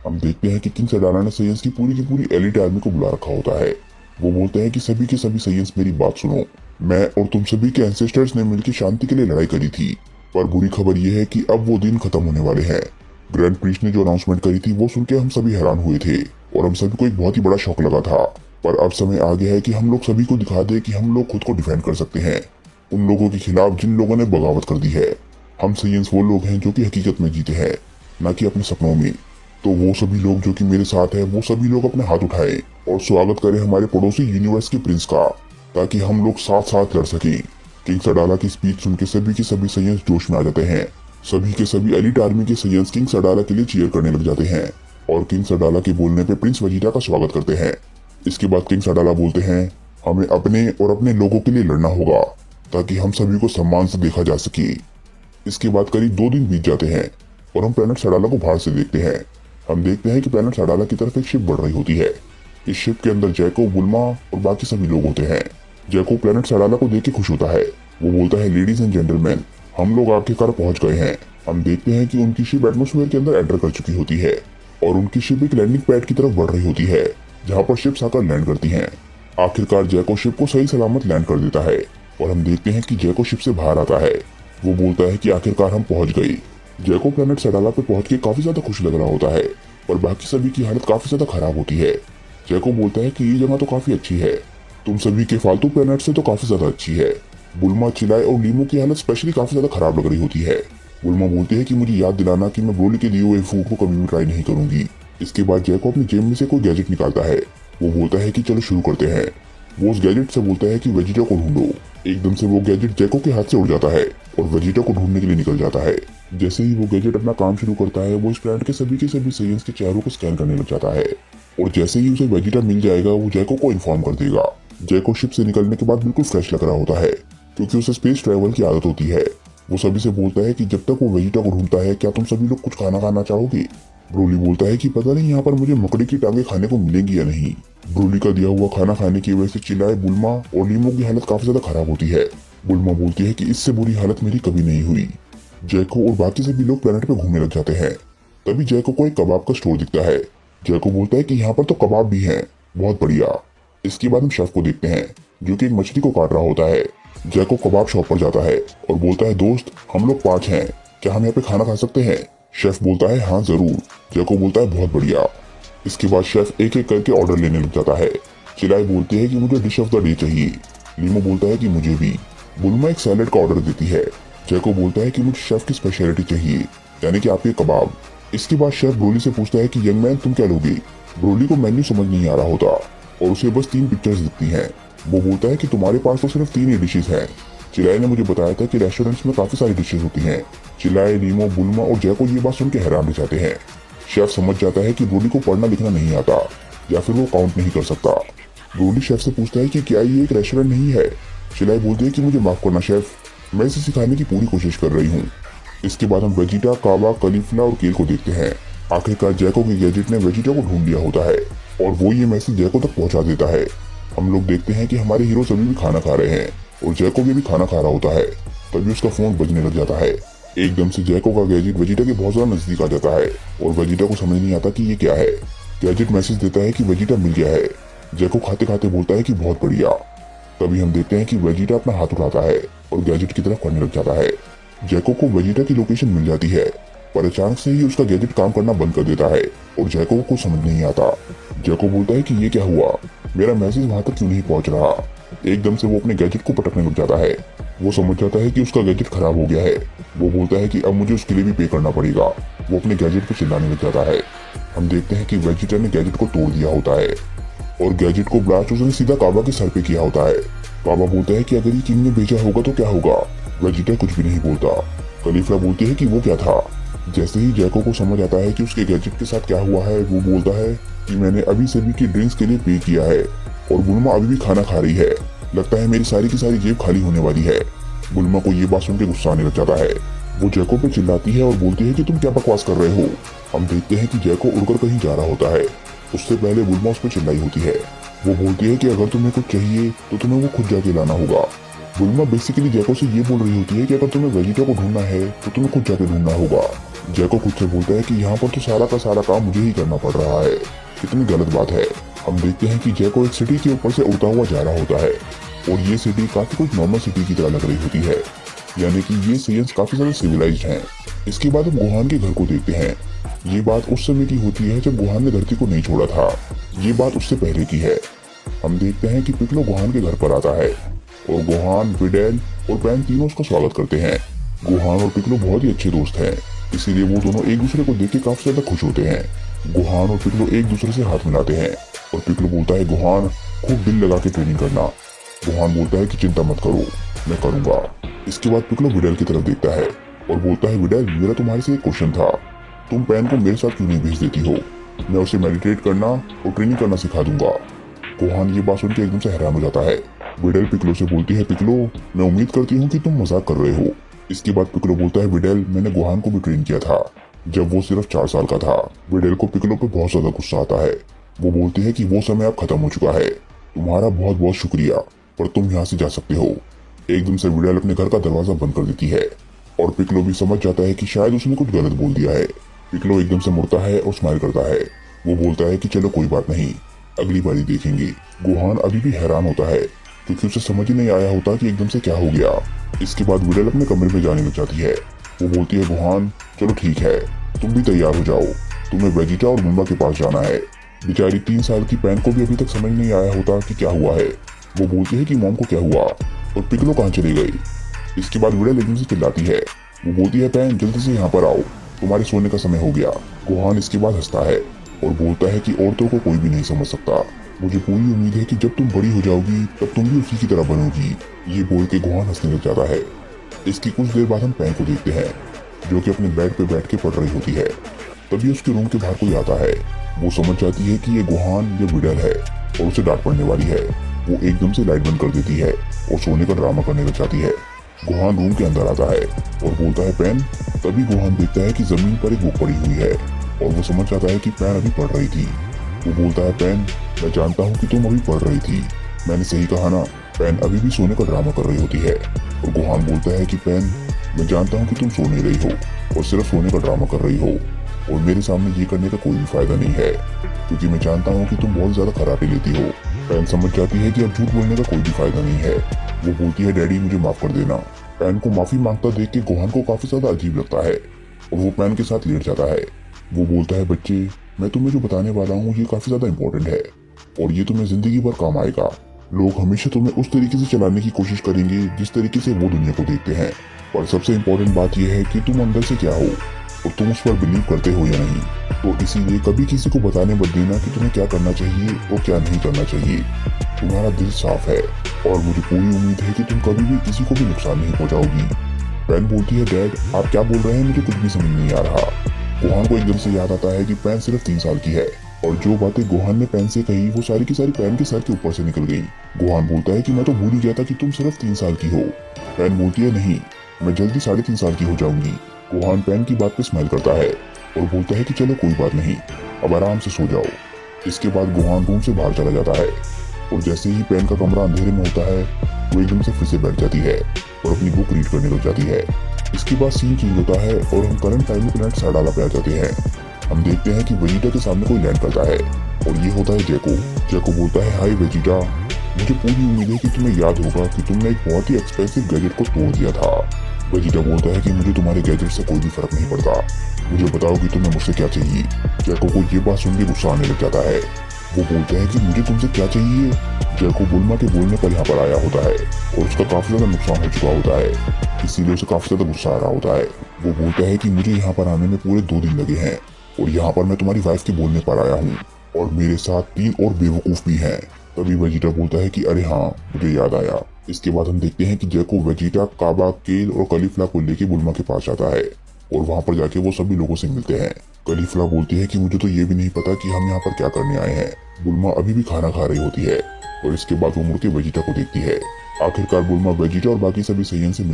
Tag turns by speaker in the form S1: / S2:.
S1: हम देखते हैं कि किंग सडाला ने सैयंस की पूरी एलिट आर्मी को बुला रखा होता है। वो बोलते हैं कि सभी के सभी सैयंस मेरी बात सुनो, मैं और तुम सभी के एंसेस्टर्स ने मिलकर शांति के लिए लड़ाई करी थी, पर बुरी खबर यह है कि अब वो दिन खत्म होने वाले हैं। ग्रैंड प्रीस्ट ने जो अनाउंसमेंट करी थी वो सुन के हम सभी हैरान हुए थे और हम सभी को एक बहुत ही बड़ा शौक लगा था। पर अब समय आ गया है कि हम लोग सभी को दिखा दे कि हम लोग खुद को डिफेंड कर सकते हैं उन लोगों के खिलाफ जिन लोगों ने बगावत कर दी है। हम सैयंस वो लोग हैं जो कि हकीकत में जीते हैं, न कि अपने सपनों में। तो वो सभी लोग जो कि मेरे साथ है, वो सभी लोग अपने हाथ उठाएं और स्वागत करें हमारे पड़ोसी यूनिवर्स के प्रिंस का, ताकि हम लोग साथ साथ लड़ सकें। किंग सडाला की स्पीच सुन के सभी सैयंस जोश में आ जाते हैं। सभी के सभी एलिट आर्मी के सैयंस किंग सडाला के लिए चीयर करने लग जाते हैं और किंग सडाला के बोलने पे प्रिंस वेजिटा का स्वागत करते हैं। इसके बाद किंग सडाला बोलते हैं, हमें अपने और अपने लोगों के लिए लड़ना होगा ताकि हम सभी को सम्मान से देखा जा सके। इसके बाद करीब 2 दिन बीत जाते हैं और हम प्लेनेट सडाला को बाहर से देखते हैं। हम देखते हैं कि प्लेनेट सडाला की तरफ एक शिप बढ़ रही होती है। इस शिप के अंदर जैको, बुल्मा और बाकी सभी लोग होते हैं। जैको प्लेनेट सडाला को देख के खुश होता है। वो बोलता है, लेडीज एंड जेंटलमैन, हम लोग आखिरकार पहुंच गए हैं। हम देखते हैं कि उनकी शिप एटमॉस्फेयर के अंदर एंटर कर चुकी होती है और उनकी शिप एक लैंडिंग पैड की तरफ बढ़ रही होती है जहाँ पर शिप्स आकर लैंड करती हैं। आखिरकार जैको शिप को सही सलामत लैंड कर देता है और हम देखते हैं कि जैको शिप से बाहर आता है। वो बोलता है कि आखिरकार हम पहुंच गए। जैको प्लेनेट सडाला पे पहुंच के काफी ज्यादा खुश लग रहा होता है और बाकी सभी की हालत काफी ज्यादा खराब होती है। जैको बोलता है कि ये जगह तो काफी अच्छी है, तुम सभी के फालतू प्लेनेट से तो काफी ज्यादा अच्छी है। बुल्मा, चिलाए और लीमो की हालत स्पेशली काफी ज्यादा खराब लग रही होती है। बुल्मा बोलती है कि मुझे याद दिलाना कि मैं ब्रोली के दिए हुए फूड को कभी भी ट्राई नहीं करूंगी। इसके बाद जैको अपनी जेब में से कोई गैजेट निकालता है। वो बोलता है कि चलो शुरू करते हैं। वो उस गैजेट से बोलता है कि वेजिटा को ढूंढो। एकदम से वो गैजेट जैको के हाथ से उड़ जाता है और वेजिटा को ढूंढने के लिए निकल जाता है। जैसे ही वो गैजेट अपना काम शुरू करता है, वो इस प्लैनेट के सभी सैयंस के चेहरों को स्कैन करने लग जाता है और जैसे ही उसे वेजिटा मिल जाएगा वो जैको को इन्फॉर्म कर देगा। जैको शिप से निकलने के बाद बिल्कुल फ्रेश लग रहा होता है क्योंकि उसे स्पेस ट्रेवल की आदत होती है। वो सभी से बोलता है कि जब तक वो वेजिटा को ढूंढता है, क्या तुम सभी लोग कुछ खाना खाना चाहोगे? ब्रोली बोलता है कि पता नहीं यहाँ पर मुझे मकड़ी की टांगे खाने को मिलेंगी या नहीं। ब्रोली का दिया हुआ खाना खाने की वजह से चिल्लाए, बुल्मा और लीमो की हालत काफी ज्यादा खराब होती है। बुल्मा बोलती है कि इससे बुरी हालत मेरी कभी नहीं हुई। जैको और बाकी सभी लोग प्लेनेट पे घूमने लग जाते हैं। तभी जैको को एक कबाब का स्टोर दिखता है। जैको बोलता है कि यहाँ पर तो कबाब भी हैं, बहुत बढ़िया। इसके बाद हम शेफ को देखते हैं जो कि एक मछली को काट रहा होता है। जैको कबाब शॉप पर जाता है और बोलता है, दोस्त हम लोग 5 हैं, क्या हम यहाँ पे खाना खा सकते हैं? शेफ बोलता है, हाँ जरूर। जैको बोलता है, बहुत बढ़िया। इसके बाद शेफ एक एक करके ऑर्डर लेने लग जाता है। चिलाई बोलती है कि मुझे डिश ऑफ द डे चाहिए। लीमो बोलता है कि मुझे भी। बुल्मा एक सैलेड का ऑर्डर देती है। जैको बोलता है कि मुझे शेफ की स्पेशलिटी चाहिए, यानी कि आपके कबाब। इसके बाद शेफ ब्रोली से पूछता है कि यंग मैन तुम क्या लोगे? ब्रोली को मेन्यू समझ नहीं आ रहा होता और उसे बस 3 पिक्चर्स दिखती हैं। वो बोलता है कि तुम्हारे पास तो सिर्फ 3 ही डिशेज हैं। चिलाई ने मुझे बताया था कि रेस्टोरेंट्स में काफी सारी डिशेज होती हैं। चिलाई, लीमो, बुल्मा और जैको ये बात सुन के हैरान रह जाते हैं। शेफ समझ जाता है कि ब्रोली को पढ़ना लिखना नहीं आता या फिर वो काउंट नहीं कर सकता। ब्रोली शेफ से पूछता है कि क्या ये एक रेस्टोरेंट नहीं है? चिलाई बोलती है कि मुझे माफ करना शेफ, मैं इसे सिखाने की पूरी कोशिश कर रही हूँ। इसके बाद हम वेजिटा, काबा, कलीफला और केल को देखते हैं। आखिरकार जैको के गैजेट ने वेजिटा को ढूंढ लिया होता है और वो ये मैसेज जैको तक पहुंचा देता है। हम लोग देखते हैं कि हमारे हीरो सभी भी खाना खा रहे हैं और जैको भी खाना खा रहा होता है। तभी उसका फोन बजने लग जाता है। एकदम से जैको का गैजेट वेजिटा के बहुत ज्यादा नजदीक आ जाता है और वेजिटा को समझ नहीं आता कि ये क्या है। गैजेट मैसेज देता है कि वेजिटा मिल गया है। जैको खाते खाते बोलता है कि बहुत बढ़िया। तभी हम देखते हैं कि वेजिटा अपना हाथ उठाता है और गैजेट की तरफ करने लग जाता है। जैको को वेजिटा की लोकेशन मिल जाती है पर अचानक से ही उसका गैजेट काम करना बंद कर देता है और जैको को कुछ समझ नहीं आता। जैको बोलता है कि ये क्या हुआ, मेरा मैसेज वहां तक क्यों नहीं पहुंच रहा। एकदम से वो अपने गैजेट को पटकने लग जाता है। वो समझ जाता है कि उसका गैजेट खराब हो गया है। वो बोलता है कि अब मुझे उसके लिए भी पे करना पड़ेगा। वो अपने गैजेट पे चिल्लाने लग जाता है। हम देखते हैं कि वेजिटा ने गैजेट को तोड़ दिया होता है और गैजेट को ब्लास्ट उसने सीधा काबा के सर पे किया होता है। काबा बोलता है कि अगर ये किंग ने भेजा होगा तो क्या होगा। वेजिटा कुछ भी नहीं बोलता। खलीफा बोलती है कि वो क्या था। जैसे ही जैको को समझ आता है कि उसके गैजेट के साथ क्या हुआ है, वो बोलता है कि मैंने अभी सभी की ड्रिंक्स के लिए पे किया है और बुल्मा अभी भी खाना खा रही है। लगता है मेरी सारी की सारी जेब खाली होने वाली है। बुल्मा को ये बात सुन के गुस्सा आने लग जाता है। वो जैको पे चिल्लाती है और बोलती है कि तुम क्या बकवास कर रहे हो। हम देखते हैं कि जैको उड़कर कहीं जा रहा होता है। उससे पहले बुल्मा उस पर चिल्लाई होती है। वो बोलती है कि अगर तुम्हें कुछ चाहिए तो तुम्हें वो खुद जाके लाना होगा। बुल्मा बेसिकली जैको से ये बोल रही होती है कि अगर तुम्हें वेजिटा को ढूंढना है तो तुम्हें खुद जाके ढूंढना होगा। जैको खुद से बोलता है कि यहाँ पर तो सारा का सारा काम मुझे ही करना पड़ रहा है, कितनी गलत बात है। हम देखते हैं कि जैको एक सिटी के ऊपर से उड़ता हुआ जा रहा होता है और ये सिटी काफी कुछ नॉर्मल सिटी की तरह लग रही होती है, यानी कि ये सेयंस काफी ज्यादा सिविलाइज्ड हैं। इसके बाद हम गोहान के घर को देखते हैं। ये बात उस समय की होती है जब गोहान ने धरती को नहीं छोड़ा था, ये बात उससे पहले की है। हम देखते हैं कि पिकलो गोहान के घर पर आता है और गोहान, विडेल और पैन तीनों उसका स्वागत करते हैं। गोहान और पिकलो बहुत ही अच्छे दोस्त हैं, इसीलिए वो दोनों एक दूसरे को देख के काफी ज्यादा खुश होते हैं। गोहान और पिकलो एक दूसरे से हाथ मिलाते हैं और पिकलो बोलता है, गोहान खूब दिल लगा के ट्रेनिंग करना। गोहान बोलता है कि चिंता मत करो, मैं करूंगा। इसके बाद पिकलो विडेल की तरफ देखता है और बोलता है, विडेल मेरा तुम्हारे से एक क्वेश्चन था, तुम पैन को मेरे साथ क्यों नहीं भेज देती हो? मैं उसे मेडिटेट करना और ट्रेनिंग करना सिखा दूंगा। गोहान ये बात सुनकर एकदम से हैरान हो जाता है। विडेल पिकलो से बोलती है, पिकलो मैं उम्मीद करती हूँ कि तुम मजाक कर रहे हो। इसके बाद पिकलो बोलता है, विडेल मैंने गोहान को भी ट्रेन किया था जब वो सिर्फ 4 साल का था। विडेल को पिकलो पे बहुत ज्यादा गुस्सा आता है। वो बोलती है कि वो समय अब खत्म हो चुका है, तुम्हारा बहुत बहुत शुक्रिया, पर तुम यहाँ से जा सकते हो। एकदम से विडेल अपने घर का दरवाजा बंद कर देती है और पिकलो भी समझ जाता है कि शायद उसने कुछ गलत बोल दिया है। पिकलो एकदम से मुड़ता है और स्माइल करता है। वो बोलता है कि चलो कोई बात नहीं, अगली बारी देखेंगे। गोहान अभी भी हैरान होता है क्योंकि उसे समझ ही नहीं आया होता कि एकदम से क्या हो गया। इसके बाद विडेल अपने कमरे में जाने लग जाती है। वो बोलती है, गोहान चलो ठीक है, तुम भी तैयार हो जाओ, तुम्हें वेजिटा और बुम्बा के पास जाना है। बेचारी 3 साल की पैन को भी अभी तक समझ नहीं आया होता कि क्या हुआ है। वो बोलती है कि मॉम को क्या हुआ और पिकलो कहाँ चली गई। इसके बाद विडेल एकदम से चिल्लाती है। वो बोलती है, पैन जल्दी से यहाँ पर आओ, तुम्हारे सोने का समय हो गया। गोहान इसके बाद हंसता है और बोलता है कि औरतों को कोई भी नहीं समझ सकता, मुझे पूरी उम्मीद है कि जब तुम बड़ी हो जाओगी तब तुम भी उसी की तरह बनोगी। ये बोल के गोहान हंसने लग जाता है। इसकी कुछ देर बाद हम पैन को देखते हैं जो कि अपने बेड पे बैठ के पढ़ रही होती है। तभी उसके रूम के बाहर कोई आता है। वो समझ जाती है कि ये गोहान या विडेल है और उसे डांट पड़ने वाली है। वो एकदम से लाइट बंद कर देती है और सोने का ड्रामा करने लग जाती है। गोहान रूम के अंदर आता है और बोलता है, पैन। तभी गोहान देखता है कि जमीन पर एक बुक पड़ी हुई है और वो समझ जाता है कि पैन अभी पढ़ रही थी। वो बोलता है, पैन मैं जानता हूँ कि तुम अभी पढ़ रही थी, मैंने सही कहा ना? पैन अभी भी सोने का ड्रामा कर रही होती है और गोहान बोलता है कि पैन मैं जानता हूँ कि तुम सो नहीं रही हो और सिर्फ सोने का ड्रामा कर रही हो और मेरे सामने ये करने का कोई भी फायदा नहीं है क्योंकि मैं जानता हूँ कि तुम बहुत ज्यादा खराबी लेती हो। पैन समझ जाती है कि अब झूठ बोलने का कोई भी फायदा नहीं है। वो बोलती है, डैडी मुझे माफ कर देना। पैन को माफी मांगता देख के गोहान को काफी ज्यादा अजीब लगता है और वो पैन के साथ लेट जाता है। वो बोलता है, बच्चे मैं तुम्हें जो बताने वाला हूँ ये काफी ज्यादा इम्पोर्टेंट है और ये तुम्हें जिंदगी भर काम आएगा। लोग हमेशा तुम्हें उस तरीके से चलाने की कोशिश करेंगे जिस तरीके से वो दुनिया को देखते हैं, और सबसे इम्पोर्टेंट बात यह है कि तुम अंदर से क्या हो और तुम उस पर बिलीव करते हो या नहीं। तो इसीलिए कभी किसी को बताने मत देना कि तुम्हें क्या करना चाहिए और क्या नहीं करना चाहिए। तुम्हारा दिल साफ है और मुझे पूरी उम्मीद है कि तुम कभी भी किसी को भी नुकसान नहीं पहुंचाओगी। पैन बोलती है, डैड आप क्या बोल रहे हैं, मुझे कुछ भी समझ नहीं आ रहा। गोहान को एकदम से याद आता है कि पैन सिर्फ 3 साल की है और जो बातें गोहान ने पैन से कही वो सारी की सारी पैन के सर के ऊपर से निकल गई। गोहान बोलता है कि मैं तो भूल ही गया था कि तुम सिर्फ 3 साल की हो। पैन बोलती है, नहीं मैं जल्दी 3.5 साल की हो जाऊंगी। गोहान पैन की बात पे स्माइल करता है और बोलता है कि चलो कोई बात नहीं, अब आराम से सो जाओ। इसके बाद गोहान रूम से बाहर चला जाता है और जैसे ही पैन का कमरा अंधेरे में होता है वो एकदम से फिर से बैठ जाती है और अपनी बुक रीड करने लग जाती है। इसके बाद सीन चेंज होता है और हम करंट टाइम में प्लैनेट साडाला पे आ जाते हैं। हम देखते हैं कि वेजिटा के सामने कोई लैंड करता है और ये होता है जैको। जैको बोलता है, हाय वेजिटा, मुझे पूरी उम्मीद है कि तुम्हें याद होगा कि तुमने एक बहुत ही एक्सपेंसिव गैजेट को तोड़ दिया था। वेजिटा बोलता है कि मुझे तुम्हारे गैजेट से कोई भी फर्क नहीं पड़ता, मुझे बताओ कि तुम्हें मुझसे क्या चाहिए। जैको को ये बात सुन के गुस्सा आने लग जाता है। वो बोलता है कि मुझे तुमसे क्या चाहिए। जैको बुल्मा के बोलने पर यहाँ पर आया होता है और उसका काफी ज्यादा नुकसान हो चुका होता है, इसीलिए उसे काफी ज्यादा गुस्सा आ रहा होता है। वो बोलता है कि मुझे यहाँ पर आने में पूरे 2 दिन लगे हैं और यहाँ पर मैं तुम्हारी वाइफ के बोलने पर आया हूँ और मेरे साथ 3 और बेवकूफ भी हैं। तभी वेजिटा बोलता है कि अरे हाँ मुझे याद आया। इसके बाद हम देखते हैं कि जैको वेजिटा, काबा, केल और कलीफला को लेके बुल्मा के पास जाता है और वहाँ पर जाके वो सभी लोगों से मिलते हैं। कलीफला बोलती है कि मुझे तो ये भी नहीं पता कि हम यहाँ पर क्या करने आए हैं। बुल्मा अभी भी खाना खा रही होती है और इसके बाद वो मुड़ के वेजिटा को देखती है। आखिरकार बुल्मा वेजिटा और बाकी सभी सैयन से मिलने